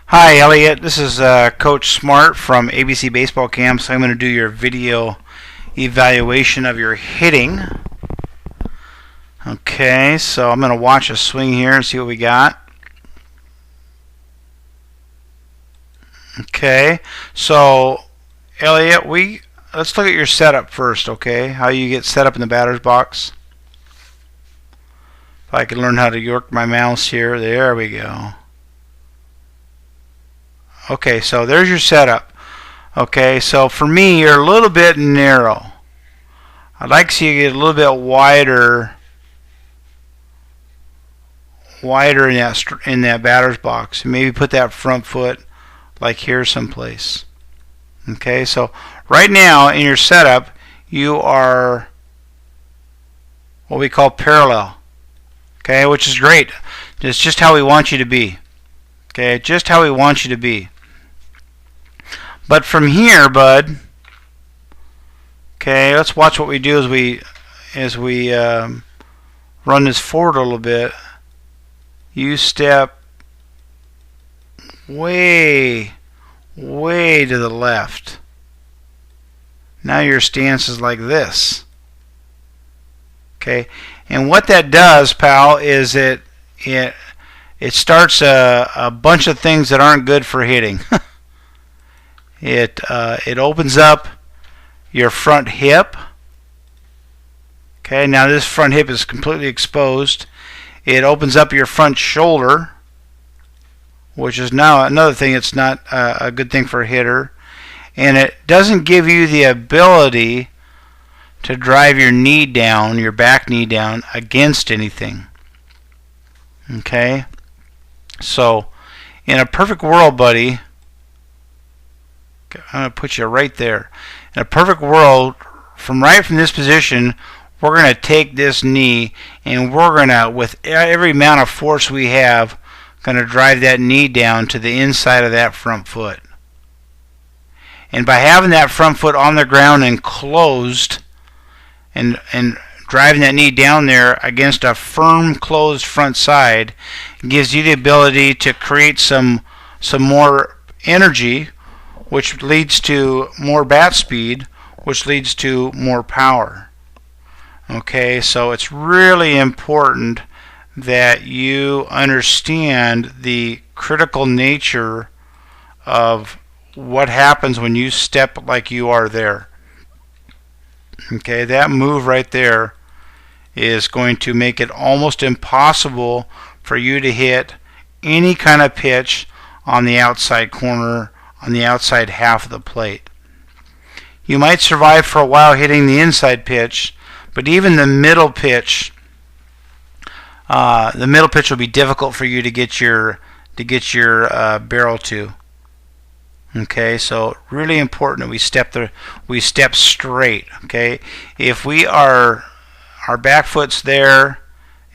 Hi Elliot, this is Coach Smart from ABC Baseball Camp. So I'm going to do your video evaluation of your hitting. Okay, so I'm going to watch a swing here and see what we got. Okay, so Elliot, let's look at your setup first, okay? How you get set up in the batter's box. If I can learn how to work my mouse here, there we go. Okay, so there's your setup. Okay, so for me, you're a little bit narrow. I'd like to see you get a little bit wider in that batter's box. Maybe put that front foot like here someplace. Okay, so right now in your setup, you are what we call parallel. Okay, which is great. It's just how we want you to be. Okay, just how we want you to be. But from here, bud, okay, let's watch what we do as we run this forward a little bit. You step way to the left. Now your stance is like this. Okay, and what that does, pal, is it starts a bunch of things that aren't good for hitting. It opens up your front hip. Okay, now this front hip is completely exposed. It opens up your front shoulder, which is now another thing that's not a good thing for a hitter. And it doesn't give you the ability to drive your knee down, your back knee down, against anything. Okay? So, in a perfect world, buddy, I'm going to put you right there. In a perfect world, from this position, we're going to take this knee and we're going to, with every amount of force we have, going to drive that knee down to the inside of that front foot. And by having that front foot on the ground and closed and driving that knee down there against a firm closed front side, gives you the ability to create some more energy, which leads to more bat speed, which leads to more power. Okay, so it's really important that you understand the critical nature of what happens when you step like you are there. Okay, that move right there is going to make it almost impossible for you to hit any kind of pitch on the outside corner, on the outside half of the plate. You might survive for a while hitting the inside pitch, but even the middle pitch will be difficult for you to get your barrel to. Okay, so really important that we step straight. Okay, if our back foot's there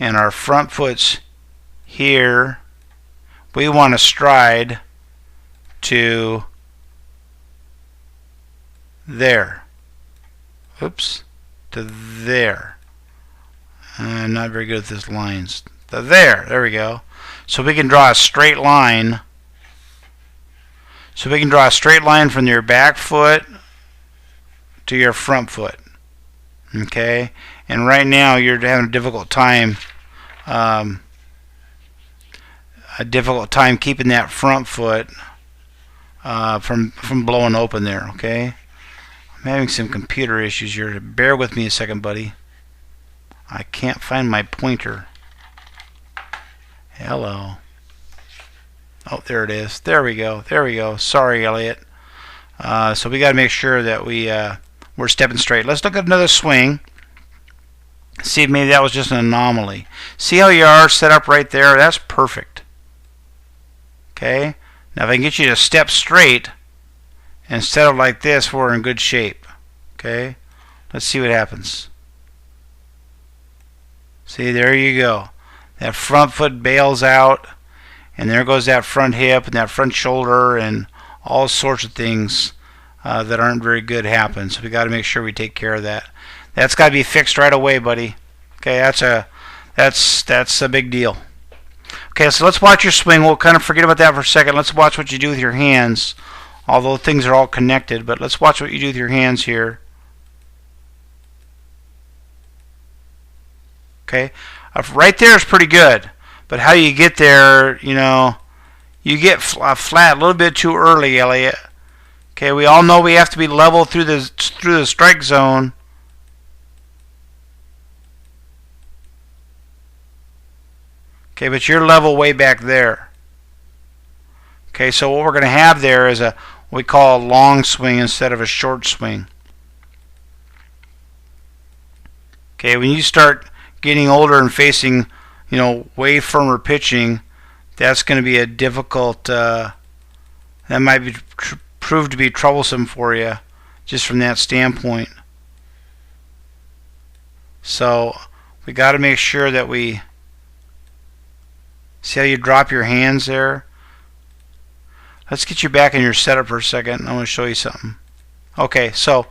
and our front foot's here, we want to stride to there. Oops, to there. I'm not very good at this lines. There we go. So we can draw a straight line. So we can draw a straight line from your back foot to your front foot. Okay, and right now you're having a difficult time keeping that front foot from blowing open there. Okay, I'm having some computer issues here. Bear with me a second, buddy. I can't find my pointer. Hello. Oh, there it is. There we go. There we go. Sorry, Elliot. So we got to make sure that we're stepping straight. Let's look at another swing. See if maybe that was just an anomaly. See how you are set up right there? That's perfect. Okay. Now if I can get you to step straight instead of like this, we're in good shape. Okay. Let's see what happens. See, there you go. That front foot bails out, and there goes that front hip and that front shoulder, and all sorts of things that aren't very good happen. So we got to make sure we take care of that. That's got to be fixed right away, buddy. Okay, that's a big deal. Okay, so let's watch your swing. We'll kind of forget about that for a second. Let's watch what you do with your hands. Although things are all connected, but let's watch what you do with your hands here. Okay, right there is pretty good, but how you get there, you know, you get flat a little bit too early, Elliot. Okay, we all know we have to be level through the strike zone. Okay, but you're level way back there. Okay, so what we're going to have there is what we call a long swing instead of a short swing. Okay, when you start getting older and facing, you know, way firmer pitching, that's going to be a difficult, that might be prove to be troublesome for you just from that standpoint. So we got to make sure that we see how you drop your hands there. Let's get you back in your setup for a second. I want to show you something. Okay, so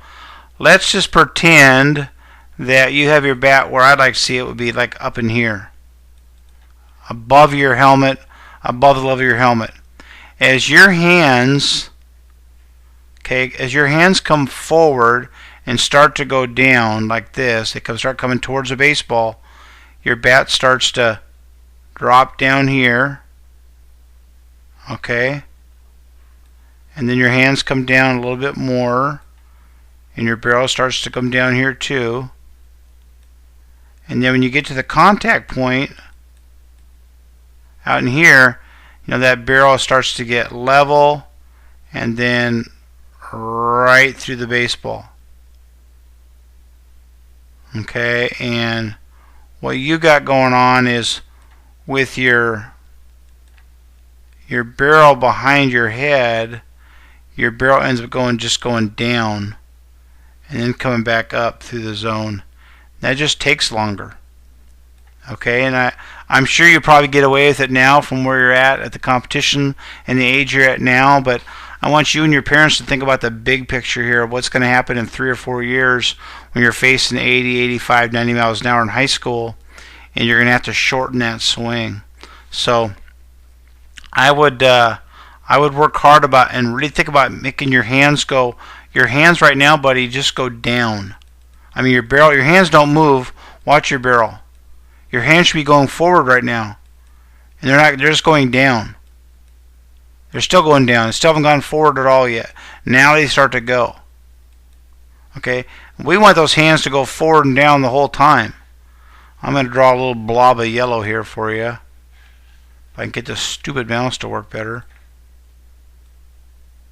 let's just pretend that you have your bat where I'd like to see it would be like up in here, above your helmet, above the level of your helmet. As your hands, okay, as your hands come forward and start to go down like this, they start coming towards the baseball, your bat starts to drop down here, okay, and then your hands come down a little bit more, and your barrel starts to come down here too. And then when you get to the contact point out in here, you know, that barrel starts to get level and then right through the baseball. Okay, and what you got going on is with your barrel behind your head, your barrel ends up just going down and then coming back up through the zone. That just takes longer. Okay, and I'm sure you probably get away with it now from where you're at the competition and the age you're at now, but I want you and your parents to think about the big picture here of what's going to happen in 3 or 4 years when you're facing 80, 85, 90 miles an hour in high school, and you're going to have to shorten that swing. So I would work hard about and really think about making your hands go. Your hands right now, buddy, just go down. I mean, your hands don't move. Watch your barrel. Your hands should be going forward right now, and they're just going down. They're still going down. They still haven't gone forward at all yet. Now they start to go. Okay, we want those hands to go forward and down the whole time. I'm going to draw a little blob of yellow here for you. If I can get this stupid mouse to work better.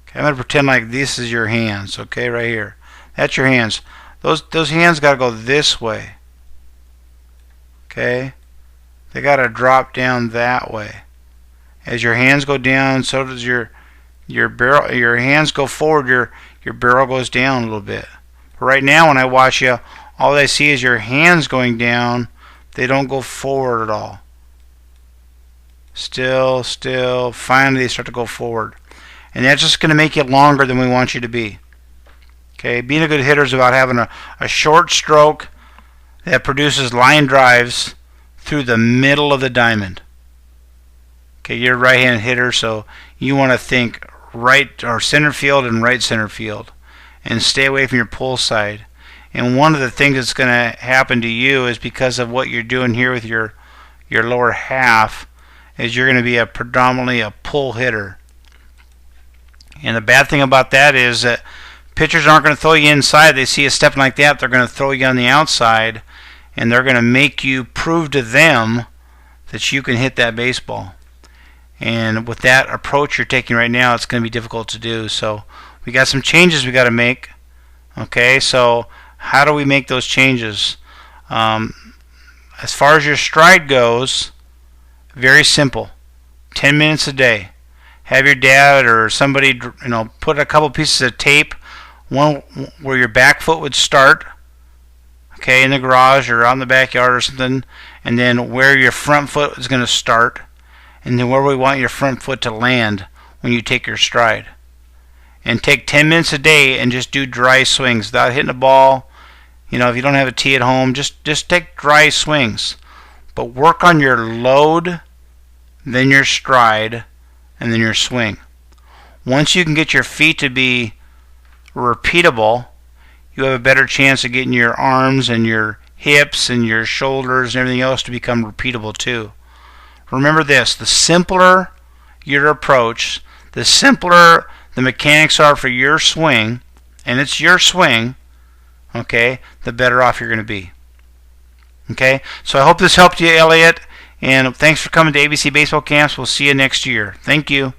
Okay, I'm going to pretend like this is your hands. Okay, right here. That's your hands. Those hands got to go this way. Okay, they got to drop down that way. As your hands go down, so does your barrel. Your hands go forward, your barrel goes down a little bit. But right now, when I watch you, all I see is your hands going down. They don't go forward at all. Still. Finally, they start to go forward, and that's just going to make you longer than we want you to be. Okay, being a good hitter is about having a short stroke that produces line drives through the middle of the diamond. Okay, you're a right-handed hitter, so you want to think right or center field and right center field, and stay away from your pull side. And one of the things that's going to happen to you is because of what you're doing here with your lower half, is you're going to be predominantly a pull hitter. And the bad thing about that is that pitchers aren't going to throw you inside. They see you stepping like that, they're going to throw you on the outside, and they're going to make you prove to them that you can hit that baseball. And with that approach you're taking right now, it's going to be difficult to do. So we got some changes we got to make. Okay, so how do we make those changes? As far as your stride goes, very simple. 10 minutes a day. Have your dad or somebody, put a couple pieces of tape, one where your back foot would start, okay, in the garage or out in the backyard or something, and then where your front foot is going to start, and then where we want your front foot to land when you take your stride. And take 10 minutes a day and just do dry swings without hitting the ball. If you don't have a tee at home, just take dry swings. But work on your load then your stride, and then your swing. Once you can get your feet to be repeatable, you have a better chance of getting your arms and your hips and your shoulders and everything else to become repeatable too. Remember this, the simpler your approach, the simpler the mechanics are for your swing, and it's your swing, okay, the better off you're going to be. Okay, so I hope this helped you, Elliot, and thanks for coming to ABC Baseball Camps. We'll see you next year. Thank you.